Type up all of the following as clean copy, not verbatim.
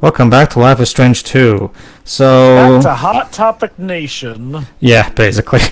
Welcome back to Life is Strange 2. So... Back to Hot Topic Nation. Yeah, basically.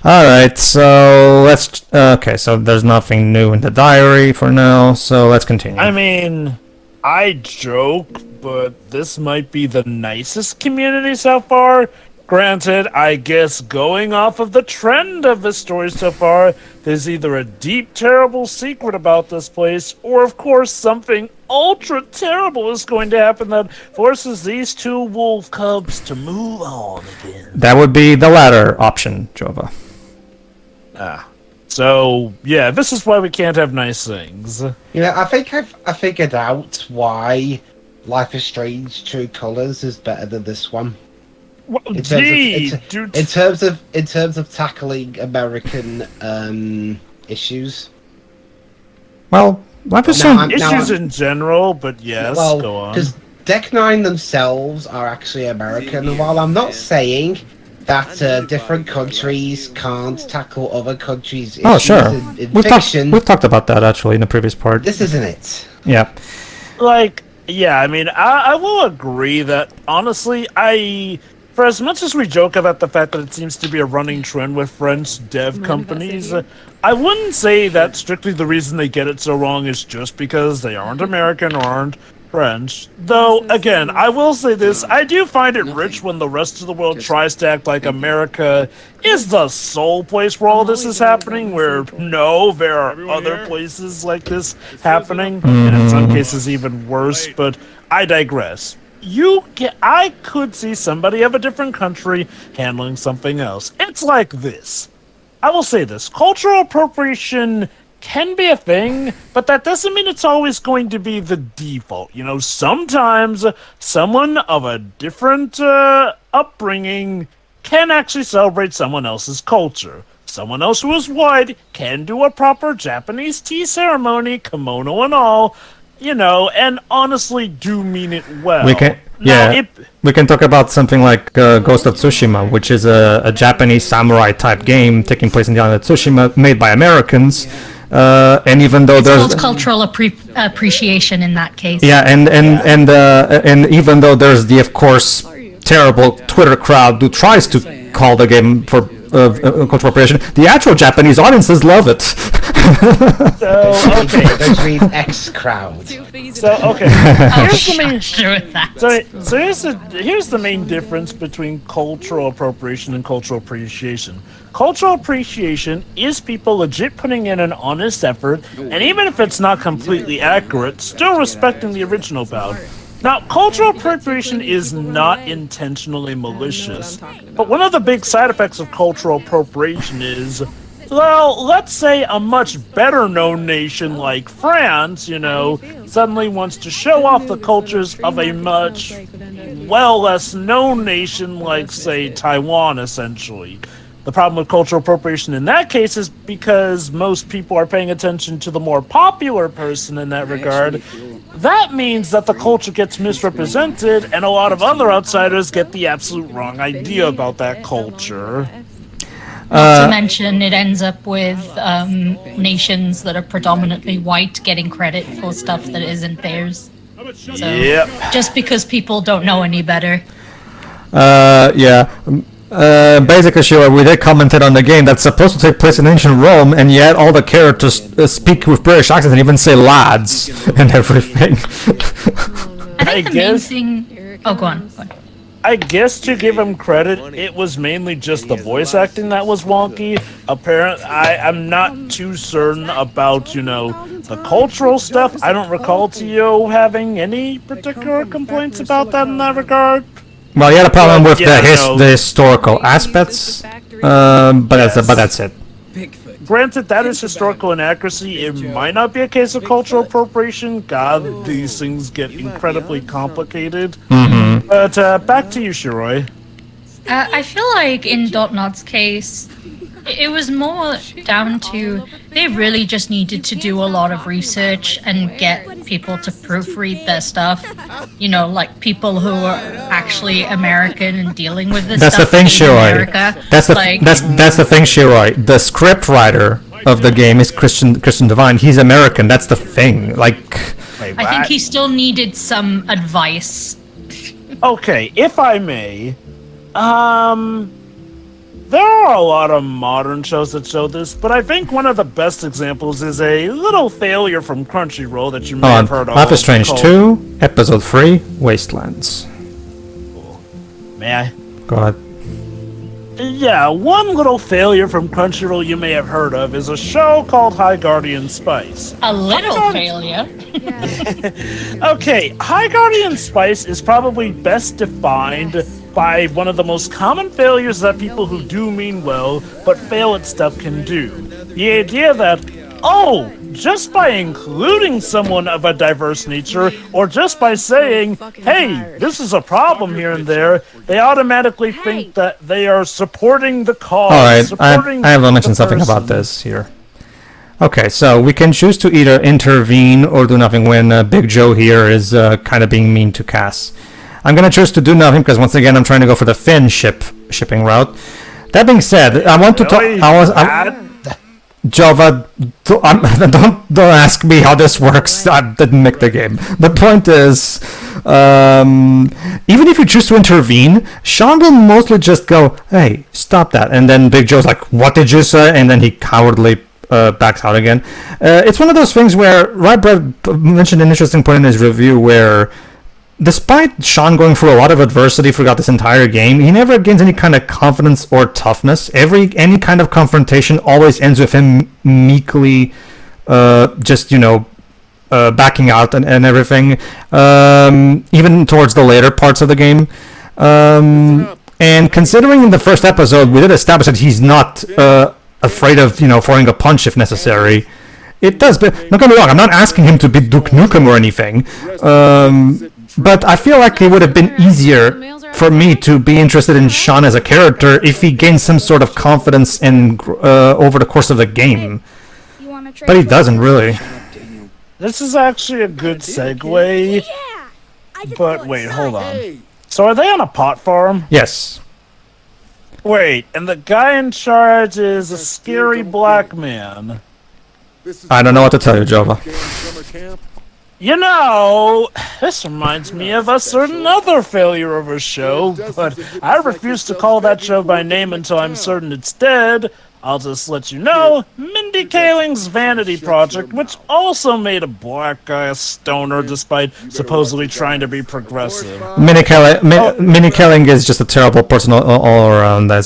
Alright, so let's... okay, so there's nothing new in the diary for now, so let's continue. I mean, I joke, but this might be the nicest community so far. Granted, I guess going off of the trend of the story so far, there's either a deep, terrible secret about this place, or of course something ultra terrible is going to happen that forces these two wolf cubs to move on again. That would be the latter option, Jova. So, yeah, this is why we can't have nice things. Yeah, I think I figured out why Life is Strange True Colors is better than this one. Well, In terms of tackling American issues. Well, Life is Strange... Issues in general, but yes, go on. Because Deck 9 themselves are actually American, and while I'm not saying that different countries can't tackle other countries' issues in fiction... We've talked about that, actually, in the previous part. This isn't it. Yeah. Yeah, I mean, I will agree that, honestly, for as much as we joke about the fact that it seems to be a running trend with French dev companies, I wouldn't say that strictly the reason they get it so wrong is just because they aren't American or aren't French. Though, again, I will say this, I do find it rich when the rest of the world tries to act like America is the sole place where all this is happening, where no, there are other places like this happening, and in some cases even worse, but I digress. I could see somebody of a different country handling something else. It's like this. I will say this. Cultural appropriation can be a thing, but that doesn't mean it's always going to be the default. You know, sometimes someone of a different upbringing can actually celebrate someone else's culture. Someone else who is white can do a proper Japanese tea ceremony, kimono and all, you know, and honestly do mean it well. We can talk about something like Ghost of Tsushima, which is a Japanese samurai type game taking place in the island of Tsushima, made by Americans. And even though there's called cultural appreciation in that case. Yeah, and even though there's the, of course, terrible Twitter crowd who tries to call the game for cultural appropriation, the actual Japanese audiences love it. So, okay. Those mean X crowd. So, okay. Here's the main difference between cultural appropriation and cultural appreciation. Cultural appreciation is people legit putting in an honest effort, and even if it's not completely accurate, still respecting the original about. Now, cultural appropriation is not intentionally malicious, but one of the big side effects of cultural appropriation is, well, let's say a much better-known nation like France, you know, suddenly wants to show off the cultures of a much, well, less-known nation like, say, Taiwan, essentially. The problem with cultural appropriation in that case is because most people are paying attention to the more popular person in that regard. That means that the culture gets misrepresented, and a lot of other outsiders get the absolute wrong idea about that culture. Not to mention, it ends up with nations that are predominantly white getting credit for stuff that isn't theirs. So, yep. Just because people don't know any better. Basically, sure, we did commented on the game that's supposed to take place in ancient Rome, and yet all the characters speak with British accents and even say lads and everything. I think the main thing... Oh, go on. I guess to give him credit, it was mainly just the voice acting that was wonky. Apparently, I'm not too certain about, you know, the cultural stuff. I don't recall Tio having any particular complaints about that in that regard. Well, he had a problem with the historical aspects, but that's it. Granted, that is historical inaccuracy. It might not be a case of cultural appropriation. God, these things get incredibly complicated. Mm-hmm. But back to you, Shiroi. I feel like in Dotnot's case, it was more down to they really just needed to do a lot of research and get people to proofread their stuff. You know, like people who are actually American and dealing with this that's stuff the thing, in Shiroi. America. That's the thing, Shiroi. The script writer of the game is Christian Divine. He's American. That's the thing. Like, Okay. I think he still needed some advice. Okay, if I may, there are a lot of modern shows that show this, but I think one of the best examples is a little failure from Crunchyroll that you may have heard of. Life is Strange 2, Episode 3, Wastelands. May I? Go ahead. Yeah, one little failure from Crunchyroll you may have heard of is a show called High Guardian Spice. A little failure. Okay, High Guardian Spice is probably best defined by one of the most common failures that people who do mean well but fail at stuff can do. The idea that, just by including someone of a diverse nature, or just by saying, hey, this is a problem here and there, they automatically think that they are supporting the cause. Alright, I have to mention something about this here. Okay, so we can choose to either intervene or do nothing when Big Joe here is kind of being mean to Cass. I'm going to choose to do nothing because once again I'm trying to go for the Finn shipping route. That being said, I want to talk... Jova, don't ask me how this works. I didn't make the game. The point is, even if you choose to intervene, Sean will mostly just go, hey, stop that. And then Big Joe's like, what did you say? And then he cowardly backs out again. It's one of those things where Brad mentioned an interesting point in his review where despite Sean going through a lot of adversity throughout this entire game, he never gains any kind of confidence or toughness. Any kind of confrontation always ends with him meekly backing out and everything, even towards the later parts of the game. And considering in the first episode we did establish that he's not afraid of throwing a punch if necessary, it does. But don't get me wrong, I'm not asking him to be Duke Nukem or anything. But I feel like it would have been easier for me to be interested in Sean as a character if he gained some sort of confidence over the course of the game. But he doesn't really. This is actually a good segue. But wait, hold on. So are they on a pot farm? Yes. Wait, and the guy in charge is a scary black man. I don't know what to tell you, Jova. This reminds me of a certain other failure of a show, but I refuse to call that show by name until I'm certain it's dead. I'll just let you know, Mindy Kaling's Vanity Project, which also made a black guy a stoner despite supposedly trying to be progressive. Mindy Kaling is just a terrible person all around. I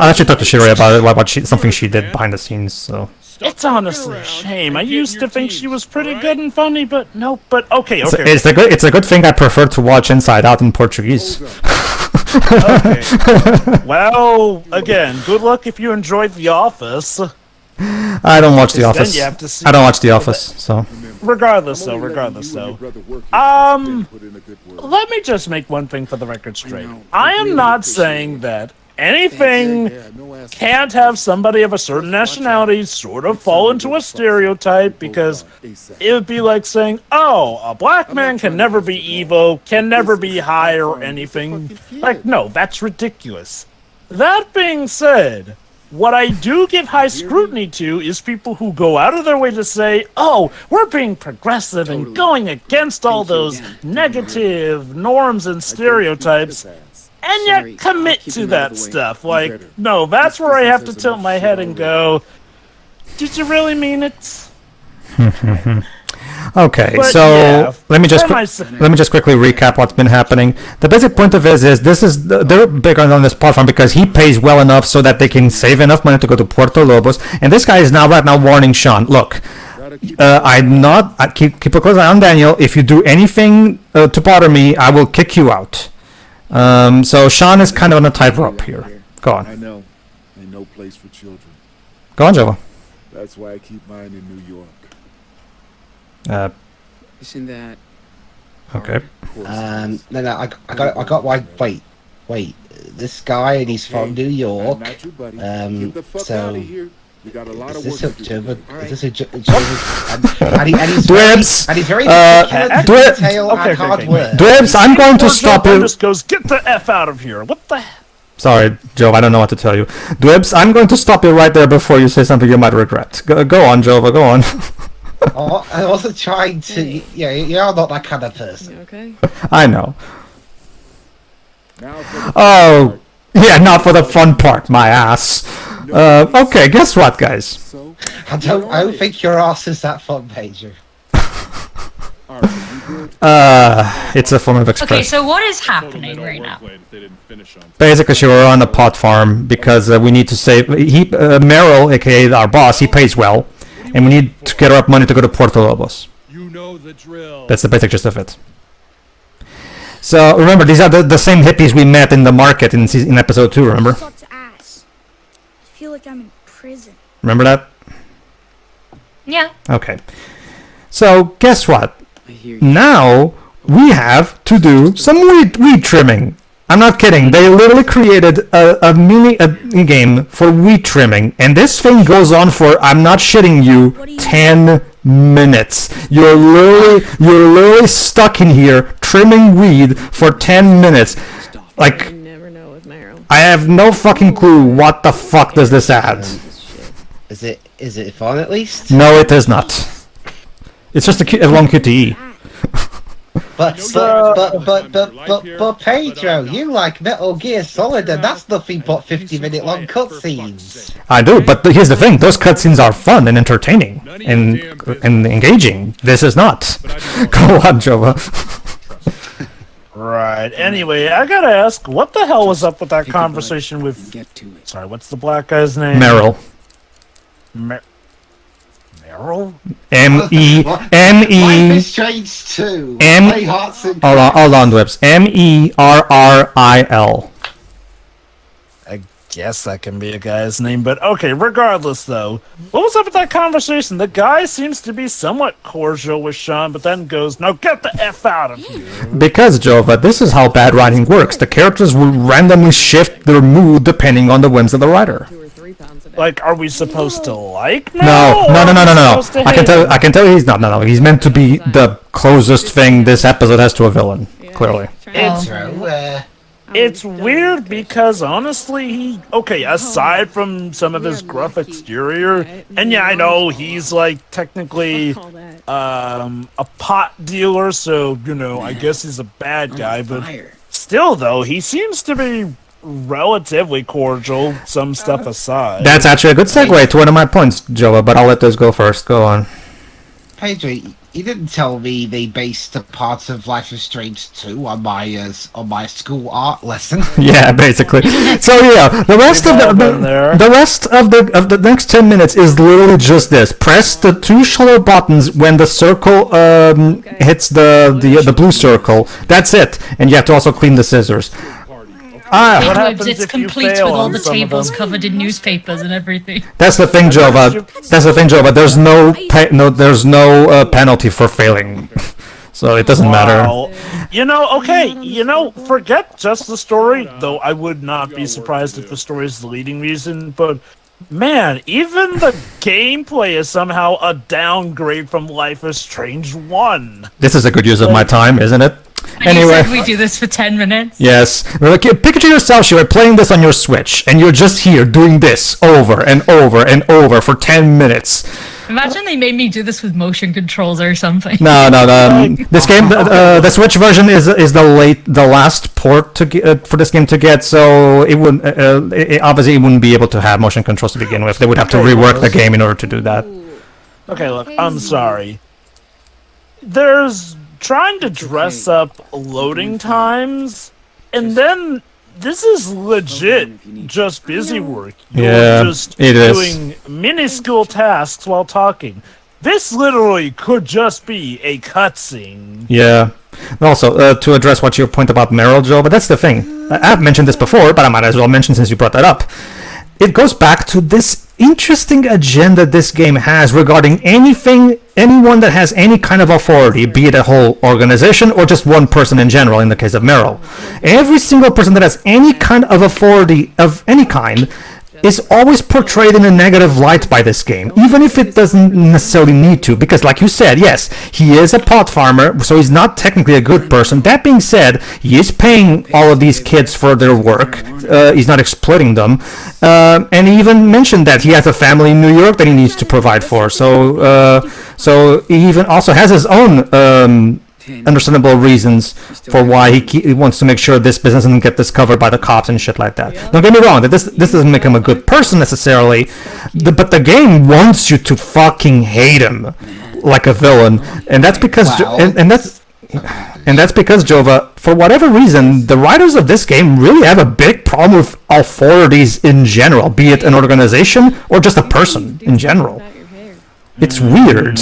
actually talked to Shiri about it, about something she did behind the scenes, so... It's honestly a shame. I used to think she was pretty good and funny, but no. But okay. It's a good thing I prefer to watch Inside Out in Portuguese. Okay. Well, again, good luck if you enjoyed The Office. I don't watch The Office. I don't watch The Office, so. Regardless, though. Let me just make one thing for the record straight. I am not saying that anything can't have somebody of a certain nationality sort of fall into a stereotype, because it would be like saying, a black man can never be evil, can never be high or anything. Like, no, that's ridiculous. That being said, what I do give high scrutiny to is people who go out of their way to say, we're being progressive and going against all those negative norms and stereotypes, and yet commit to that stuff. Like, no, that's where I have to tilt my head and go, did you really mean it? Okay, but so yeah, let me just quickly recap what's been happening. The basic point of this is they're big on this platform because he pays well enough so that they can save enough money to go to Puerto Lobos, and this guy is right now warning Sean, look, keep a close eye on Daniel. If you do anything to bother me, I will kick you out. So Sean is kind of on a tightrope here. Go on. I know. Ain't no place for children. Go on, Jova. That's why I keep mine in New York. Isn't that okay? No, I got why. Wait. This guy and he's from New York. Get the fuck out of here. We got a lot of work to do. Is this a and he's Dwebs. very detail and hard work. Dwebs, I'm going to stop you. Just goes, get the F out of here. What the hell? Sorry, Joe, I don't know what to tell you. Dwebs, I'm going to stop you right there before you say something you might regret. Go on, Jova, go on. Oh, I wasn't trying to. Yeah, you're not that kind of person. Okay. I know. Now for the Oh, yeah, not for the fun part, my ass. Okay, guess what, guys? So, I don't think your ass is that fun, Pedro. all right, you good? It's a form of Okay, expression. so what is happening right now? Basically, she were on a pot farm because we need to save. Meryl, aka our boss, he pays well, and we need to get her up money to go to Puerto Lobos. You know the drill. That's the basic gist of it. So remember, these are the same hippies we met in the market in episode 2. Remember? Sucks ass. I feel like I'm in prison. Remember that? Yeah. Okay. So guess what? I hear you. Now we have to do some weed trimming. I'm not kidding. They literally created a mini game for weed trimming, and this thing goes on for, I'm not shitting you, 10 minutes. You're literally stuck in here trimming weed for 10 minutes. You Like, never know with Meryl. I have no fucking clue what the fuck does this add. Is it fun at least? No, it is not. It's just a long QTE. But Pedro, you like Metal Gear Solid, and that's nothing but 50-minute long cutscenes. I do, but here's the thing: those cutscenes are fun and entertaining and engaging. This is not. Go on, Jova. Right. Anyway, I gotta ask, what the hell was up with that conversation with? Get to it. Sorry, what's the black guy's name? Meryl. Meryl? M-E. Life is Strange 2. M- Play Hearts and Hold on, Dwibs. Merril. I guess that can be a guy's name, but okay, regardless though. What was up with that conversation? The guy seems to be somewhat cordial with Sean, but then goes, "No, get the F out of here." Because, Jova, this is how bad writing works. The characters will randomly shift their mood depending on the whims of the writer. 2 or 3 pounds a day. Like, are we supposed to like Meryl? No. or are we supposed to I can hate him? tell he's not. No. He's meant to be the closest thing this episode has to a villain. Clearly. It's weird because honestly, aside from some of his gruff exterior, and yeah, I know he's like technically a pot dealer, so I guess he's a bad guy, but still though, he seems to be relatively cordial, some stuff aside. That's actually a good segue to one of my points, Jova, but I'll let this go first. Go on. Pedro, you didn't tell me they based a part of Life is Strange 2 on my school art lesson. Yeah, basically. So yeah, the rest of the next 10 minutes is literally just this. Press the 2 shoulder buttons when the circle hits the blue circle. That's it, and you have to also clean the scissors. What happens It's if you complete with fail all on the some of tables them? covered in newspapers and everything. That's the thing, Jova. There's no penalty for failing, so it doesn't matter. Wow. Forget just the story, though I would not be surprised if the story is the leading reason, but man, even the gameplay is somehow a downgrade from Life is Strange 1. This is a good use of my time, isn't it? And Anyway. you said we do this for 10 minutes? Yes. Picture yourself, you are playing this on your Switch, and you're just here doing this over and over and over for 10 minutes. Imagine they made me do this with motion controls or something. No. This game, the Switch version is the last port for this game to get, so it would obviously it wouldn't be able to have motion controls to begin with. They would have to rework the game in order to do that. Okay, look, I'm sorry. There's trying to dress up loading times, and then this is legit just busy work. You're just doing minuscule tasks while talking. This literally could just be a cutscene. Yeah. Also, to address what your point about Meryl, Joe, but that's the thing. I've mentioned this before, but I might as well mention since you brought that up. It goes back to this interesting agenda this game has regarding anyone that has any kind of authority, be it a whole organization or just one person in general, in the case of Meryl. Every single person that has any kind of authority of any kind is always portrayed in a negative light by this game, even if it doesn't necessarily need to, because like you said, yes, he is a pot farmer, so he's not technically a good person. That being said, he is paying all of these kids for their work. He's not exploiting them. And he even mentioned that he has a family in New York that he needs to provide for. So he even also has his own understandable reasons for why he wants to make sure this business doesn't get discovered by the cops and shit like that. Don't get me wrong, that this doesn't make him a good person necessarily, but the game wants you to fucking hate him like a villain, and that's because and that's because, Jova, for whatever reason, the writers of this game really have a big problem with authorities in general, be it an organization or just a person in general. It's weird.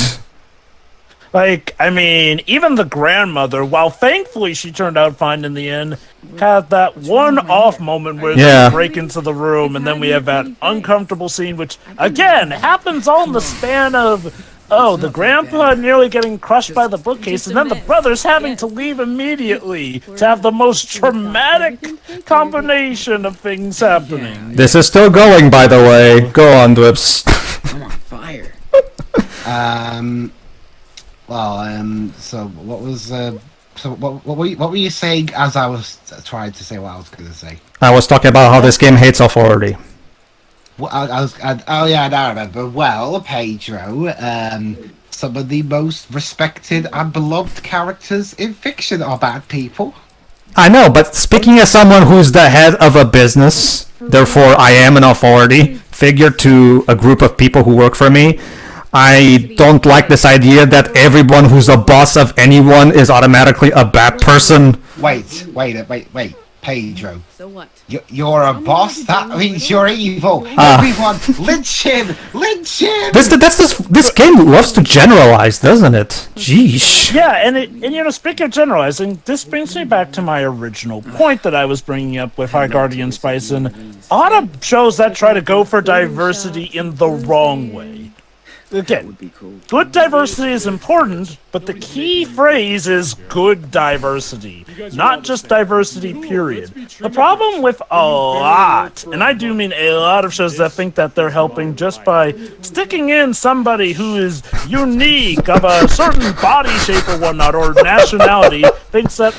Like, I mean, even the grandmother, while thankfully she turned out fine in the end, had that one-off moment where they break into the room, and then we have that uncomfortable scene, which, again, happens all in the span of, the grandpa nearly getting crushed by the bookcase, and then the brothers having to leave immediately to have the most traumatic combination of things happening. This is still going, by the way. Go on, Dwips. I'm on fire. So what was what were you saying as I was trying to say what I was going to say? I was talking about how this game hates authority. Well, now I remember. Well, Pedro, some of the most respected and beloved characters in fiction are bad people. I know, but speaking as someone who's the head of a business, therefore I am an authority figure to a group of people who work for me, I don't like this idea that everyone who's a boss of anyone is automatically a bad person. Wait, Pedro. So what? You're a boss? That means you're evil. Everyone, lynch him! Lynch him! This game loves to generalize, doesn't it? Jeez. Yeah, and speaking of generalizing, this brings me back to my original point that I was bringing up with High Guardian Spice and a lot of shows that try to go for diversity in the wrong way. Again, good diversity is important, but the key phrase is good diversity, not just diversity, period. The problem with a lot, and I do mean a lot of shows that think that they're helping just by sticking in somebody who is unique, of a certain body shape or whatnot, or nationality, thinks that,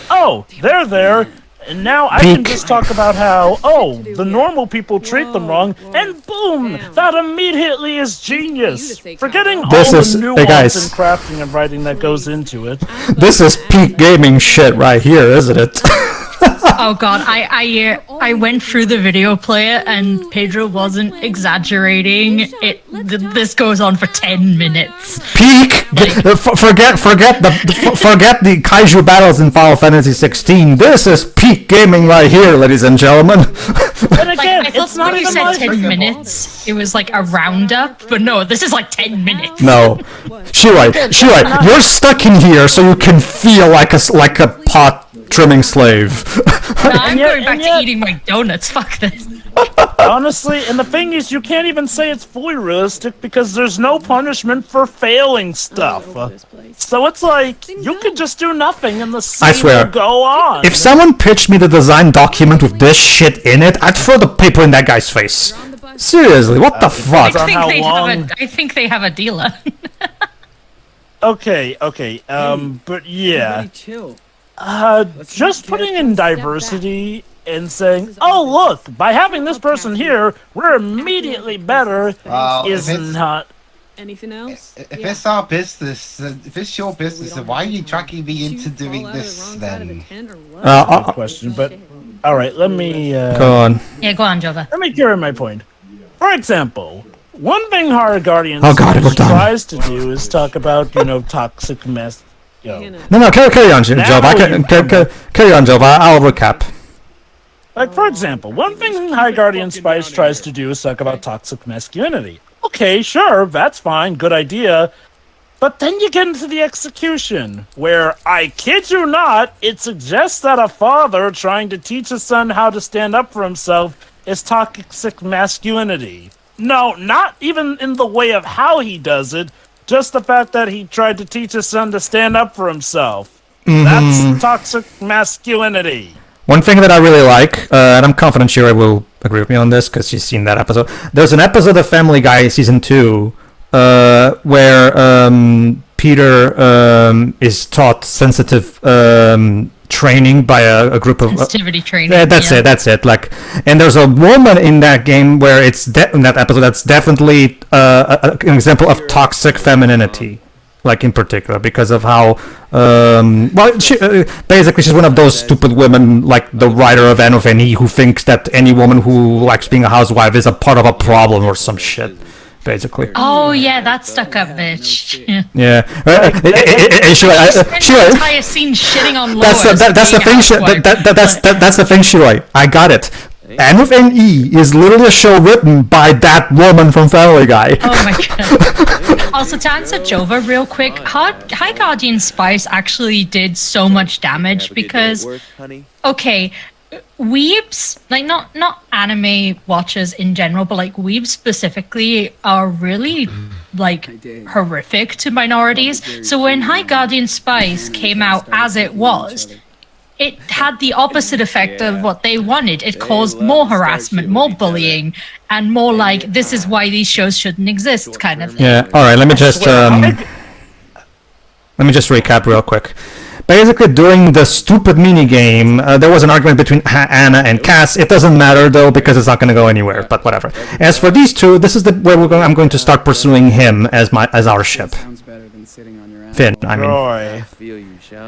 they're there, and now I can just talk about how, the normal people treat them wrong, and boom, that immediately is genius. Forgetting all the nuance and crafting and writing that goes into it. This is peak gaming shit right here, isn't it? Oh god, I went through the video player and Pedro wasn't exaggerating. This goes on for 10 minutes. Peak. Forget the kaiju battles in Final Fantasy 16. This is peak gaming right here, ladies and gentlemen. And again, I thought when you said 10 minutes, it was like a roundup, but no, this is like 10 minutes. No, Shirai, you're stuck in here so you can feel like a pot trimming slave. No, I'm going back to eating my donuts. Fuck this. Honestly, and the thing is, you can't even say it's fully realistic because there's no punishment for failing stuff. So it's like, you could just do nothing and the scene will go on. If someone pitched me the design document with this shit in it, I'd throw the paper in that guy's face. Seriously, what the fuck? I think they have a dealer. Okay, but yeah. Just putting in diversity and saying, look, by having this person here, we're immediately better, is not... Anything else? If it's our business, if it's your business, then why are you dragging me into doing this then? Good question, but... Alright, let me... Go on. Yeah, go on, Jova. Let me carry my point. For example, one thing Horror Guardians tries to do is talk about, toxic mess... No, carry on, Jova. Carry on, Jova. I'll recap. Like, for example, one thing High Guardian Spice tries to do is talk about toxic masculinity. Okay, sure, that's fine, good idea. But then you get into the execution, where, I kid you not, it suggests that a father trying to teach his son how to stand up for himself is toxic masculinity. No, not even in the way of how he does it, just the fact that he tried to teach his son to stand up for himself. That's toxic masculinity. One thing that I really like, and I'm confident Shira will agree with me on this because she's seen that episode. There's an episode of Family Guy season 2 where Peter is taught sensitive training by a group of sensitivity training. That's it. Like, and there's a woman in that game where it's in that episode that's definitely an example of toxic femininity. Like in particular, because of how, she, basically she's one of those stupid women, like the writer of N of N.E., who thinks that any woman who likes being a housewife is a part of a problem or some shit, basically. Oh yeah, that stuck up bitch. Yeah. Entire scene shitting on Lois. That's the thing. That's the thing, Shiroi. I got it. N of N.E. is literally a show written by that woman from Family Guy. Oh my god. Also, to answer Jova real quick, High Guardian Spice actually did so much damage because, okay, weebs, like not anime watchers in general, but like weebs specifically are really like horrific to minorities. So when High Guardian Spice came out as it was, it had the opposite effect of what they wanted. It caused more harassment, more bullying, and more like, this is why these shows shouldn't exist kind of thing. Yeah, alright, let me just recap real quick. Basically, during the stupid minigame, there was an argument between Anna and Cass. It doesn't matter, though, because it's not going to go anywhere, but whatever. As for these two, this is where I'm going to start pursuing him as our ship. Finn, I mean.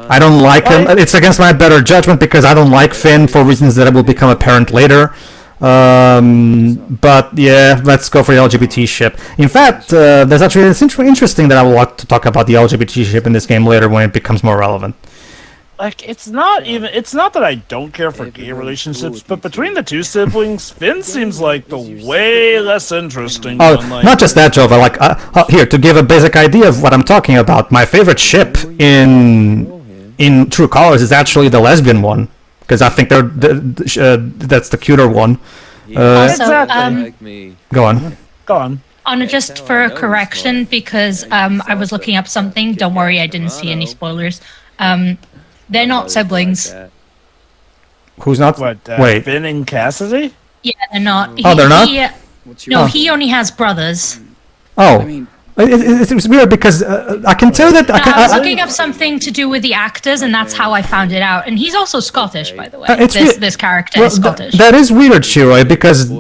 I don't like him. It's against my better judgment because I don't like Finn for reasons that will become apparent later. But yeah, let's go for the LGBT ship. In fact, there's actually it's interesting that I will want to talk about the LGBT ship in this game later when it becomes more relevant. Like, it's not that I don't care for gay relationships, but between the two siblings, Finn seems like the way less interesting one. Like, not just that, Jova. Like, here, to give a basic idea of what I'm talking about, my favorite ship in True Colors is actually the lesbian one, because I think that's the cuter one. Exactly. Go on. Go on. Just for a correction, because I was looking up something. Don't worry, I didn't see any spoilers. They're not siblings. Who's not? Wait. Finn and Cassidy? Yeah, they're not. They're not? He only has brothers. Oh. It's weird because I can tell that... I was looking up something to do with the actors, and that's how I found it out. And he's also Scottish, by the way. This character is Scottish. That is weird, Shiroi, because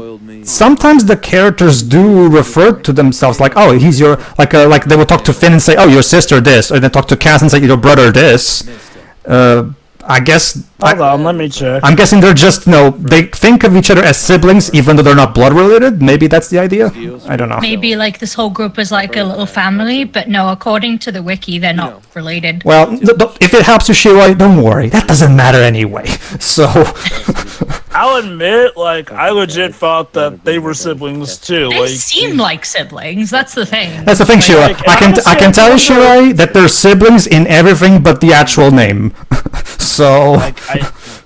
sometimes the characters do refer to themselves like, oh, he's your... Like they would talk to Finn and say, oh, your sister this. Or they talk to Cass and say, your brother this. I guess... Hold on, let me check. I'm guessing they're just, they think of each other as siblings, even though they're not blood-related. Maybe that's the idea? I don't know. Maybe, like, this whole group is like a little family, but no, according to the wiki, they're not related. Well, if it helps you, Shiroi, don't worry. That doesn't matter anyway. So... I'll admit, like, I legit thought that they were siblings, too. They seem like siblings, that's the thing. That's the thing, Shiroi. I can tell you, Shiroi, that they're siblings in everything but the actual name. So...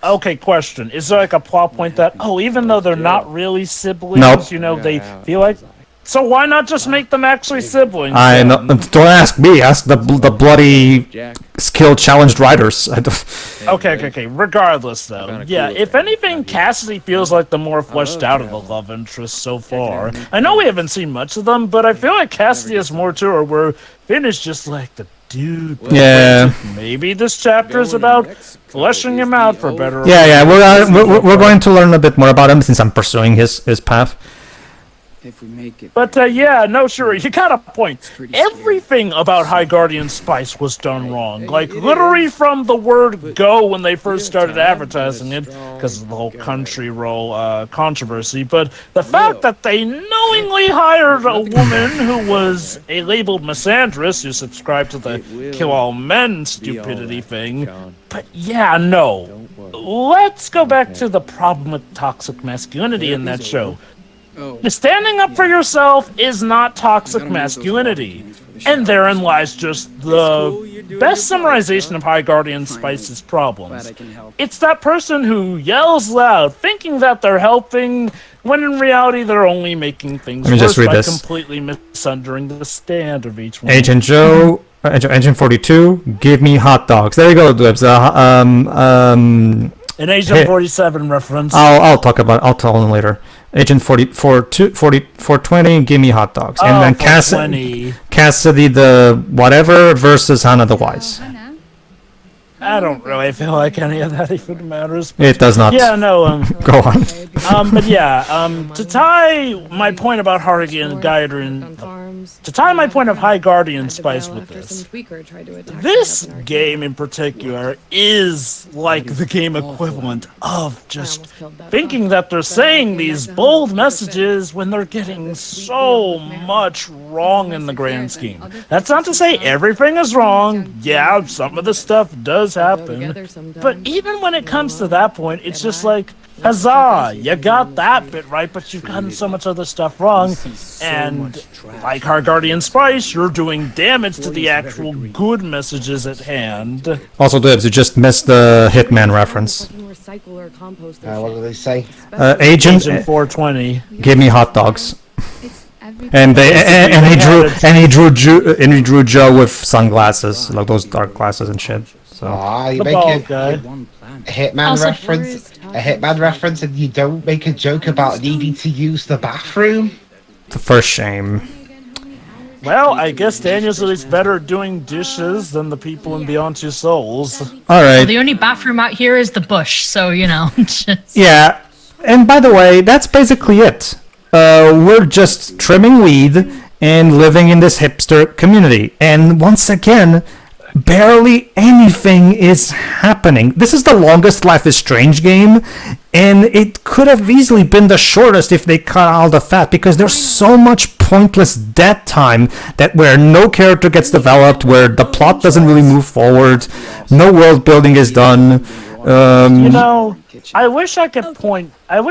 Okay, question. Is there like a plot point that, even though they're not really siblings, they feel like... So why not just make them actually siblings? I know. Don't ask me. Ask the bloody skill challenged writers. Okay. Regardless, though, if anything, Cassidy feels like the more fleshed out of the love interests so far. I know we haven't seen much of them, but I feel like Cassidy has more to her, where Finn is just like the dude. Yeah. Maybe this chapter is about fleshing him out for better. Yeah. We're going to learn a bit more about him since I'm pursuing his path. If we make it. But sure, you got a point. Everything about High Guardian Spice was done wrong. Like, literally from the word go when they first started advertising it, because of the whole country roll controversy. But the fact that they knowingly hired a woman who was a labeled misandrist who subscribed to the kill all men stupidity thing. But let's go back to the problem with toxic masculinity in that show. Standing up for yourself is not toxic masculinity. And therein lies just the best summarization of High Guardian Spice's problems. It's that person who yells loud, thinking that they're helping, when in reality they're only making things worse by completely misunderstanding the stand of each one. Agent Joe, Agent 42, give me hot dogs. There you go, Dibs. An Agent 47 reference. I'll tell him later. Agent 420, give me hot dogs. And then Cassidy the whatever versus Hannah the Wise. I don't really feel like any of that even matters. It does not. Yeah, no. Go on. But yeah, to tie my point about Guardian to tie my point of High Guardian Spice with this game in particular is like the game equivalent of just thinking that they're saying these bold messages when they're getting so much wrong in the grand scheme. That's not to say everything is wrong. Yeah, some of the stuff does happen, but even when it comes to that point, it's just like, huzzah, you got that bit right, but you've gotten so much other stuff wrong, and like our Guardian Spice, you're doing damage to the actual good messages at hand. Also, Dibs, you just missed the Hitman reference. What do they say? Agent 420. Give me hot dogs. And he drew Joe with sunglasses, like those dark glasses and shit. So you make a Hitman reference, and you don't make a joke about needing to use the bathroom. The first shame. Well, I guess Daniel's at least better at doing dishes than the people in Beyond Two Souls. All right. Well, the only bathroom out here is the bush, so you know. Yeah, and by the way, that's basically it. We're just trimming weed and living in this hipster community. And once again, barely anything is happening. This is the longest Life is Strange game, and it could have easily been the shortest if they cut all the fat, because there's so much pointless dead time that where no character gets developed, where the plot doesn't really move forward, no world building is done. I wish I could pinpoint at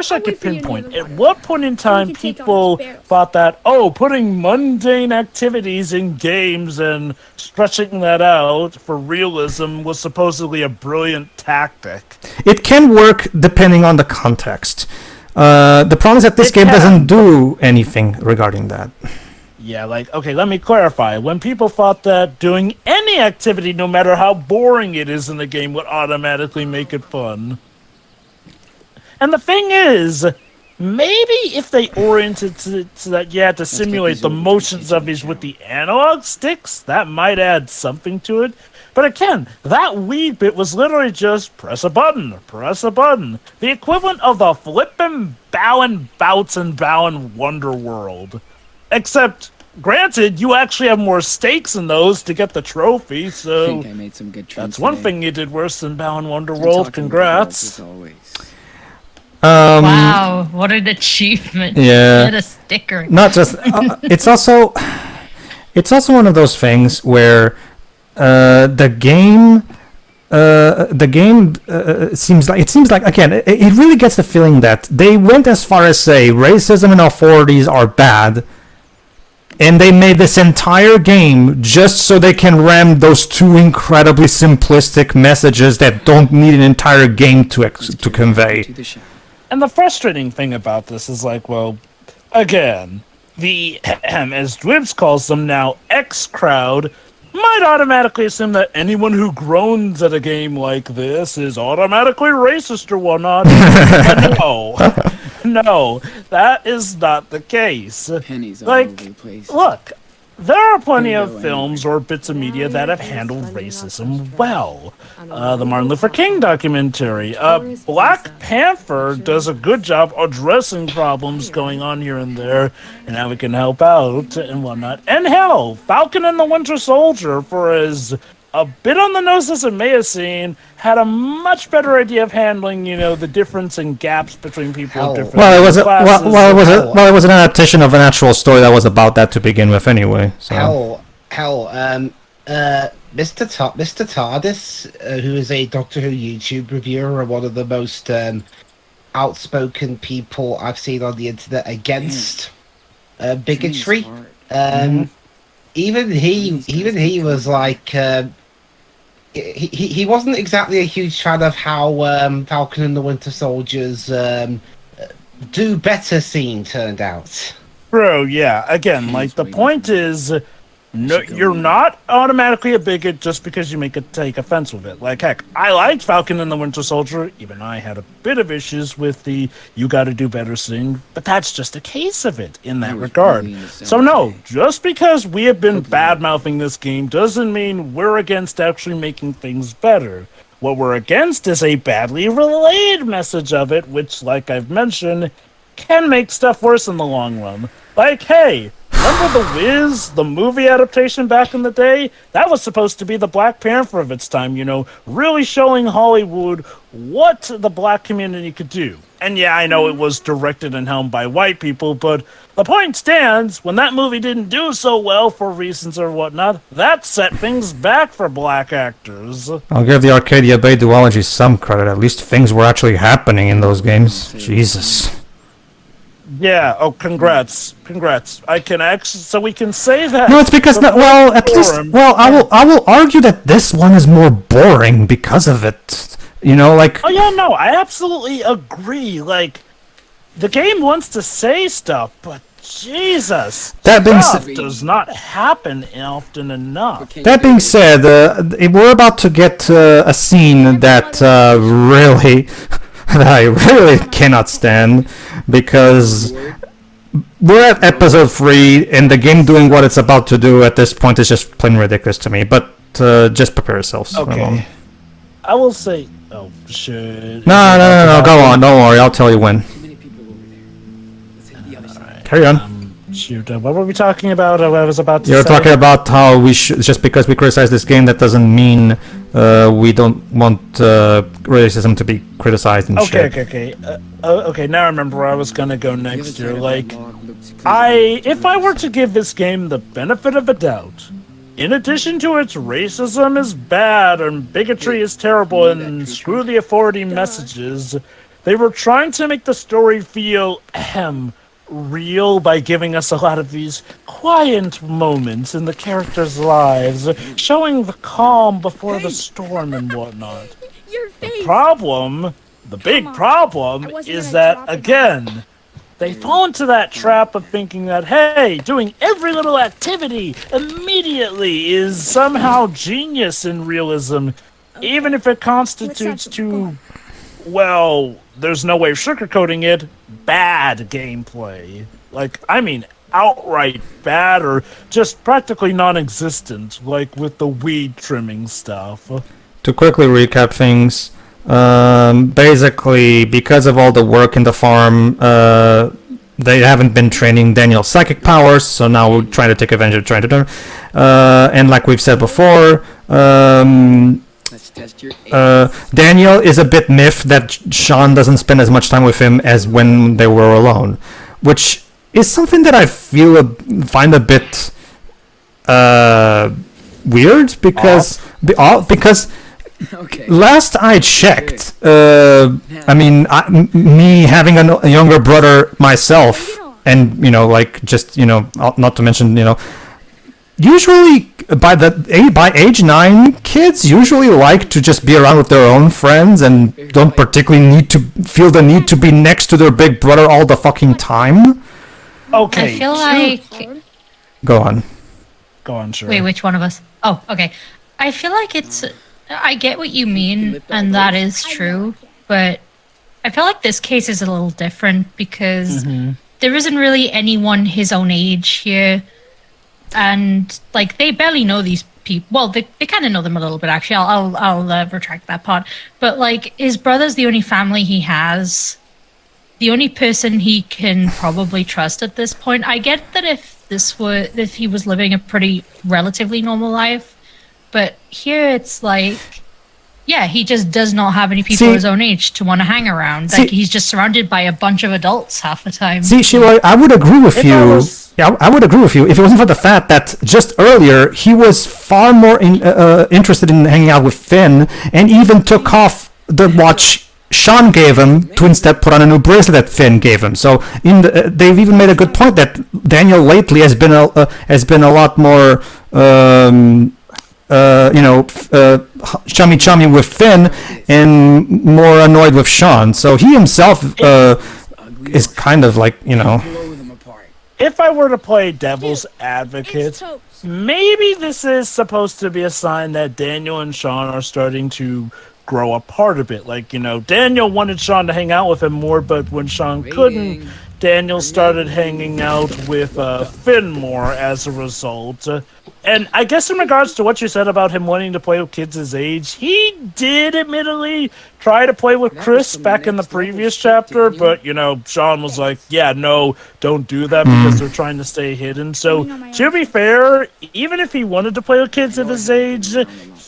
what point in time people thought that, putting mundane activities in games and stretching that out for realism was supposedly a brilliant tactic. It can work depending on the context. The problem is that this game doesn't do anything regarding that. Yeah, okay, let me clarify. When people thought that doing any activity, no matter how boring it is in the game, would automatically make it fun. And the thing is, maybe if they oriented to that, to simulate the motions of these with the analog sticks, that might add something to it. But again, that weed bit was literally just press a button. The equivalent of the flippin' bowin' bouts and bowin' Wonder World. Except, granted, you actually have more stakes in those to get the trophy, so I think I made some good that's one thing you did worse than bowin' Wonder World. Congrats. Wow, what an achievement. Yeah. Get a sticker. Not just it's also one of those things where the game seems like again it really gets the feeling that they went as far as say racism and authorities are bad, and they made this entire game just so they can ram those two incredibly simplistic messages that don't need an entire game to convey. And the frustrating thing about this is again, the, as Dwibs calls them now, X crowd might automatically assume that anyone who groans at a game like this is automatically racist or whatnot. No, that is not the case. Pennies all over the place. Look, there are plenty of films or bits of media that have handled racism well. The Martin Luther King documentary. Black Panther does a good job addressing problems going on here and there, and how we can help out and whatnot. And hell, Falcon and the Winter Soldier, for as a bit on the nose as it may have seemed, had a much better idea of handling, the difference and gaps between people of different classes. It was an adaptation of an actual story that was about that to begin with, anyway. So. Mr. TARDIS, who is a Doctor Who YouTube reviewer and one of the most outspoken people I've seen on the internet against bigotry. Even he was like. He wasn't exactly a huge fan of how Falcon and the Winter Soldier's do better scene turned out. Bro, yeah. Again, the point is, No, you're not automatically a bigot just because you take offense with it. Like, heck, I liked Falcon and the Winter Soldier. Even I had a bit of issues with the "you got to do better" thing, but that's just a case of it in that regard. So no, just because we have been bad-mouthing this game doesn't mean we're against actually making things better. What we're against is a badly relayed message of it, which, like I've mentioned, can make stuff worse in the long run. Like, hey, remember The Wiz, the movie adaptation back in the day? That was supposed to be the Black Panther of its time, you know, really showing Hollywood what the black community could do. And yeah, I know it was directed and helmed by white people, but the point stands, when that movie didn't do so well for reasons or whatnot, that set things back for black actors. I'll give the Arcadia Bay duology some credit. At least things were actually happening in those games. Jesus. Yeah, oh, congrats. I can actually, so we can say that. No, it's because, I will argue that this one is more boring because of it. You know, like... Oh, yeah, no, I absolutely agree. Like, the game wants to say stuff, but Jesus, that being stuff does not happen often enough. That being said, we're about to get a scene that really... that I really cannot stand, because we're at episode 3, and the game doing what it's about to do at this point is just plain ridiculous to me, but just prepare yourselves. Okay. I will say... Oh, shit. No, go on, don't worry, I'll tell you when. Carry on. Shoot, what were we talking about? I was about to You're say... talking about how we should, just because we criticize this game, that doesn't mean we don't want racism to be criticized and shit. Okay, now I remember where I was gonna go next here. Like, if I were to give this game the benefit of a doubt, in addition to its racism is bad and bigotry is terrible and screw the authority messages, they were trying to make the story feel real by giving us a lot of these quiet moments in the characters' lives, showing the calm before the storm and whatnot. The big problem is that, again, they fall into that trap of thinking that, hey, doing every little activity immediately is somehow genius in realism, even if it constitutes to, well, there's no way of sugarcoating it, bad gameplay. Like, I mean, outright bad or just practically non-existent, like with the weed trimming stuff. To quickly recap things, basically, because of all the work in the farm, they haven't been training Daniel's psychic powers, so now we're trying to take advantage of trying to do. And like we've said before, Daniel is a bit miffed that Sean doesn't spend as much time with him as when they were alone, which is something that I find a bit weird, because last I checked, I mean, me having a younger brother myself, and not to mention, usually by age 9, kids usually like to just be around with their own friends and don't particularly feel the need to be next to their big brother all the fucking time. Okay. I feel like... Go on, sure. Wait, which one of us? Oh, okay. I feel like it's... I get what you mean, and that is true, but I feel like this case is a little different because there isn't really anyone his own age here, and like they barely know these people. Well, they kind of know them a little bit, actually. I'll retract that part. But like his brother's the only family he has, the only person he can probably trust at this point. I get that if he was living a pretty relatively normal life. But here it's like, yeah, he just does not have any people his own age to want to hang around. Like, he's just surrounded by a bunch of adults half the time. See, Sheila, I would agree with you. Yeah, I would agree with you if it wasn't for the fact that just earlier he was far more interested in hanging out with Finn, and even took off the watch Sean gave him to instead put on a new bracelet that Finn gave him. So they've even made a good point that Daniel lately has been a lot more. Chummy with Finn and more annoyed with Sean. So he himself is kind of like, If I were to play devil's advocate, maybe this is supposed to be a sign that Daniel and Sean are starting to grow apart a bit. Like, Daniel wanted Sean to hang out with him more, but when Sean couldn't, Daniel started hanging out with Finn more as a result. And I guess in regards to what you said about him wanting to play with kids his age, he did admittedly try to play with Chris back in the previous chapter, but, Sean was like, yeah, no, don't do that because they're trying to stay hidden. So, to be fair, even if he wanted to play with kids of his age,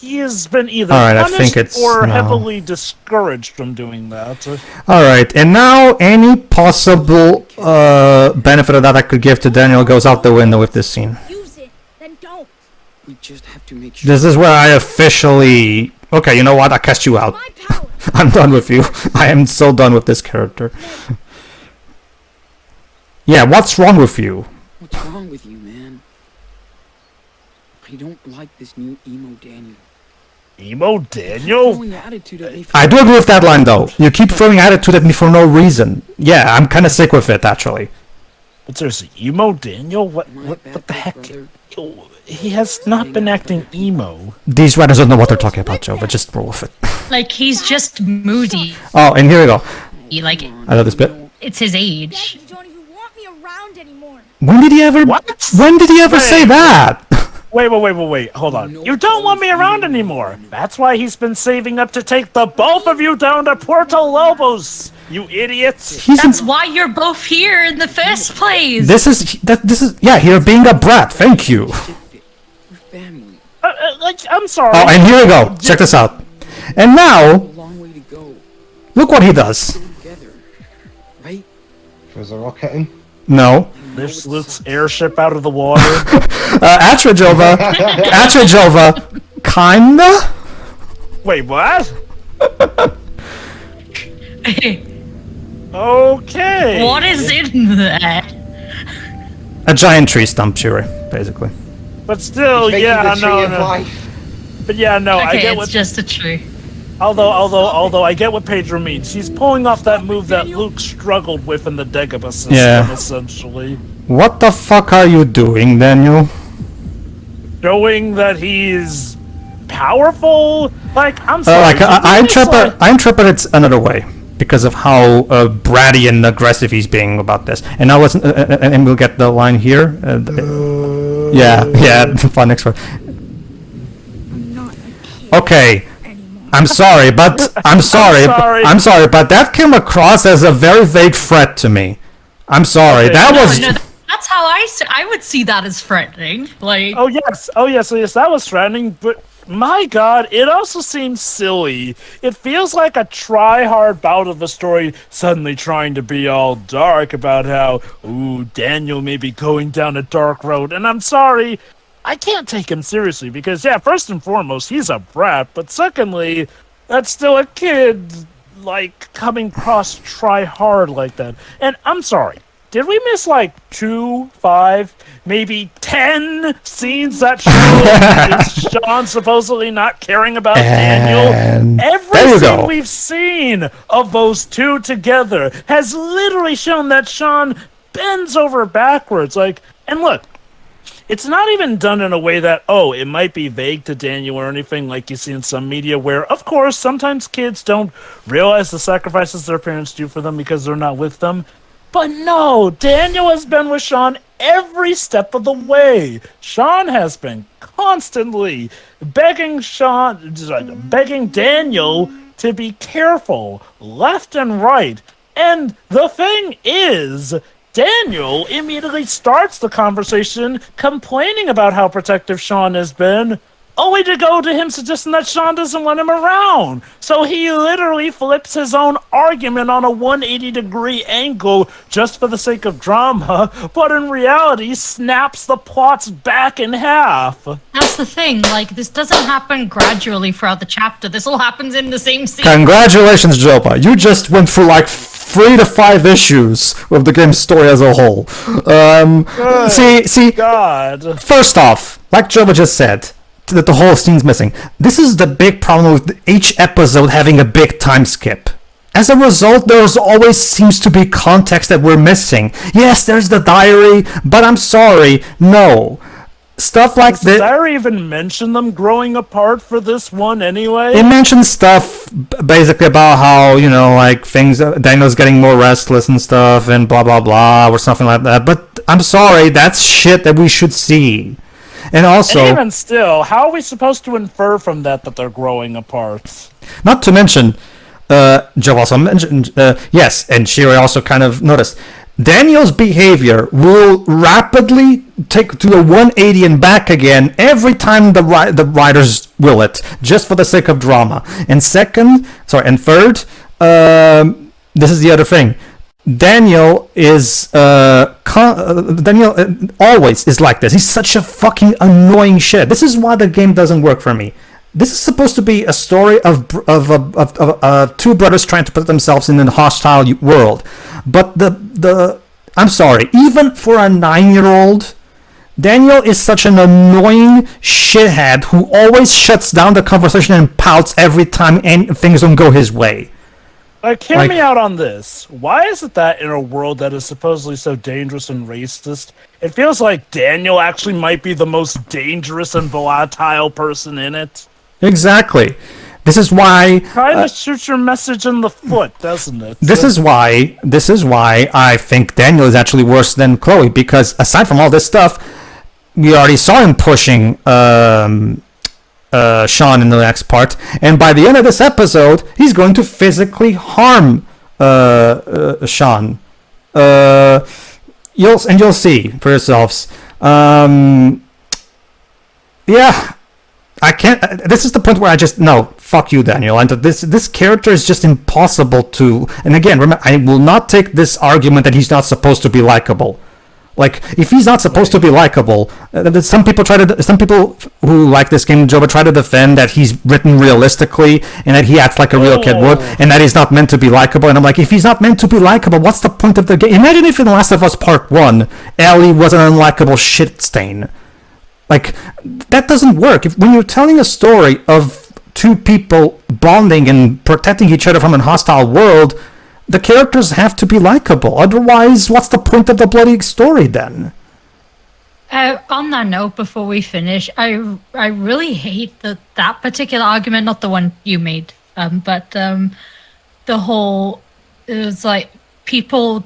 he has been either punished or heavily discouraged from doing that. Alright, and now any possible benefit of that I could give to Daniel goes out the window with this scene. Use it, then don't. We just have to make sure. This is where I officially... Okay, you know what? I cast you out. My power. I'm done with you. I am so done with this character. Yeah, what's wrong with you? What's wrong with you, man? I don't like this new emo Daniel. Emo Daniel? Throwing attitude at me for I do agree with that line, though. You keep throwing attitude at me for no reason. Yeah, I'm kind of sick with it, actually. But seriously, Emo Daniel? What the heck? He has not been acting emo. These writers don't know what they're talking about, Joe, but just roll with it. Like, he's just moody. Oh, and here we go. Like, I love this bit. it's his age. You don't even want me around anymore. When did he ever... What? When did he ever say that? Wait, hold on. You don't want me around anymore. That's why he's been saving up to take the both of you down to Puerto Lobos, you idiots. That's why you're both here in the first place. This is... Yeah, you're being a brat. Thank you. We're family. I'm sorry. Oh, and here we go. Check this out. And A now, long way to go. look what he does. Together. Right? Was a rocket? No. Lifts Luke's airship out of the water. Atrajova, kinda? Wait, what? Okay. What is in that? A giant tree stump, Shuri, basically. But still, Making yeah, the tree of no. life. But yeah, no, I Okay, get it's what. just a tree. Although I get what Pedro means. He's pulling off that move that Luke struggled with in the Dagobah system, Yeah. essentially. What the fuck are you doing, Daniel? Showing that he's powerful. Like, I'm sorry. I interpret it another way because of how bratty and aggressive he's being about this. And now let's and we'll get the line here. Yeah. Fine, next one. I'm not a kid Okay. anymore. I'm sorry, but I'm sorry, but that came across as a very vague threat to me. I'm sorry. Okay. That was. No, that's how I would see that as threatening. Like, Oh yes, that was threatening, but my god, it also seems silly. It feels like a try-hard bout of the story suddenly trying to be all dark about how, ooh, Daniel may be going down a dark road, and I'm sorry, I can't take him seriously because, yeah, first and foremost, he's a brat, but secondly, that's still a kid, like, coming across try-hard like that. And I'm sorry. Did we miss like 2, 5, maybe 10 scenes that show Sean supposedly not caring about Daniel? Every scene we've seen of those two together has literally shown that Sean bends over backwards. Like, and look, it's not even done in a way that, oh, it might be vague to Daniel or anything like you see in some media where, of course, sometimes kids don't realize the sacrifices their parents do for them because they're not with them. But no, Daniel has been with Sean every step of the way. Sean has been constantly begging Daniel to be careful, left and right. And the thing is, Daniel immediately starts the conversation complaining about how protective Sean has been, only to go to him suggesting that Sean doesn't want him around. So he literally flips his own argument on a 180-degree angle just for the sake of drama, but in reality snaps the plots back in half. that's the thing. Like, this doesn't happen gradually throughout the chapter. This all happens in the same scene. Congratulations, Jopa. You just went through like 3 to 5 issues of the game's story as a whole. See, God. first off, like Jopa just said, that the whole scene's missing. This is the big problem with each episode having a big time skip. As a result, there always seems to be context that we're missing. Yes, there's the diary, but I'm sorry, no. stuff like Does this. Sarah even mention them growing apart for this one anyway? It mentions stuff basically about how, like things, Daniel's getting more restless and stuff and blah blah blah or something like that. But I'm sorry, that's shit that we should see. And also, and even still, how are we supposed to infer from that they're growing apart? not to mention, Joe also mentioned, yes, and Shiri also kind of noticed, Daniel's behavior will rapidly take to a 180 and back again every time the writers will it, just for the sake of drama. And third, this is the other thing. Daniel is Daniel always is like this. He's such a fucking annoying shit. This is why the game doesn't work for me. This is supposed to be a story of two brothers trying to put themselves in a hostile world, but I'm sorry, even for a 9-year-old, Daniel is such an annoying shithead who always shuts down the conversation and pouts every time things don't go his way. Hear me out on this. Why is it that in a world that is supposedly so dangerous and racist, it feels like Daniel actually might be the most dangerous and volatile person in it? Exactly. This is why Trying to shoot your message in the foot, doesn't it? This is why I think Daniel is actually worse than Chloe, because aside from all this stuff, we already saw him pushing Sean in the next part, and by the end of this episode, he's going to physically harm Sean. You'll see for yourselves. Yeah. I can't. This is the point where I just no. Fuck you, Daniel. And this character is just impossible to. And again, remember, I will not take this argument that he's not supposed to be likable. Like, if he's not supposed to be likable, some people who like this game, Joba, try to defend that he's written realistically and that he acts like a real kid would, and that he's not meant to be likable. And I'm like, if he's not meant to be likable, what's the point of the game? Imagine if in The Last of Us Part 1, Ellie was an unlikable shit stain. Like, that doesn't work. When you're telling a story of two people bonding and protecting each other from a hostile world, the characters have to be likable. Otherwise, what's the point of the bloody story then? On that note, before we finish, I really hate that particular argument, not the one you made, but the whole, it was like, people are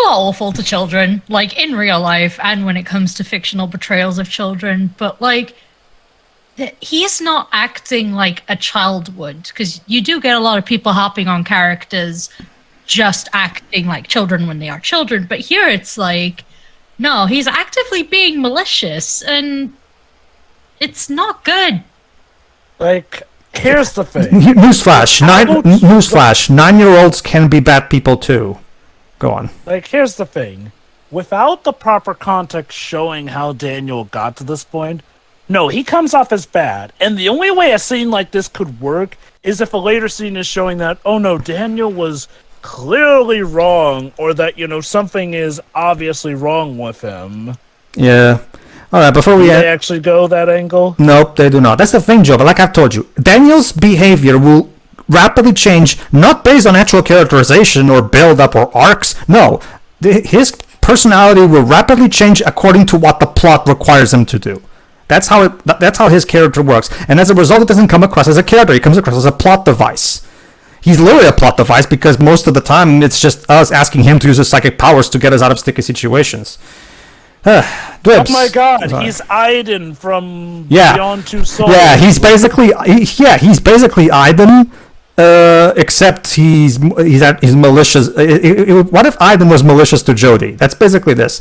awful to children, like in real life and when it comes to fictional portrayals of children, but like, he's not acting like a child would, because you do get a lot of people hopping on characters just acting like children when they are children, but here it's like, no, he's actively being malicious, and it's not good. Like, here's the thing. Newsflash, 9-year-olds can be bad people too. Go on. Like, here's the thing. Without the proper context showing how Daniel got to this point, no, he comes off as bad. And the only way a scene like this could work is if a later scene is showing that, oh no, Daniel was clearly wrong, or that, something is obviously wrong with him. Yeah. Alright, before we... Do they actually go that angle? Nope, they do not. That's the thing, Joe, but like I've told you, Daniel's behavior will rapidly change, not based on actual characterization or build-up or arcs. No, his personality will rapidly change according to what the plot requires him to do. That's how his character works, and as a result, it doesn't come across as a character. It comes across as a plot device. He's literally a plot device because most of the time it's just us asking him to use his psychic powers to get us out of sticky situations. Oh my god, he's Aiden from Beyond Two Souls. Yeah, he's basically Aiden, except he's malicious. What if Aiden was malicious to Jodie? That's basically this.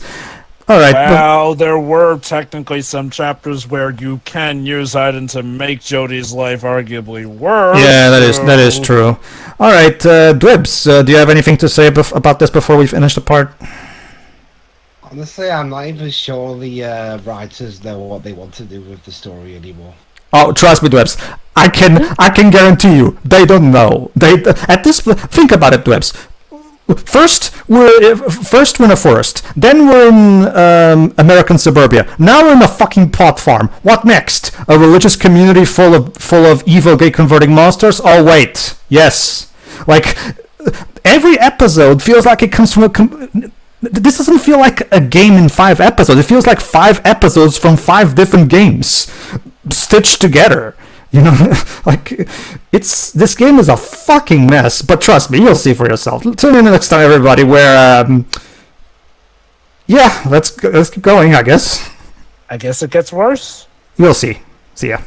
All right. Well, there were technically some chapters where you can use Aiden to make Jodie's life arguably worse. Yeah, that is true. All right, Dwibs, do you have anything to say about this before we finish the part? Honestly, I'm not even sure the writers know what they want to do with the story anymore. Oh, trust me, Dwibs. I can guarantee you they don't know. Think about it, Dwibs. First we're in a forest, then we're in American suburbia. Now we're in a fucking pot farm. What next? A religious community full of evil gay converting monsters? Oh wait, yes. Like every episode feels like it comes from This doesn't feel like a game in 5 episodes. It feels like 5 episodes from 5 different games stitched together. You know, like this game is a fucking mess. But trust me, you'll see for yourself. Tune in next time, everybody. Where yeah, let's keep going. I guess. I guess it gets worse. You'll see. See ya.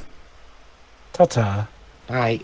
Ta-ta. Bye.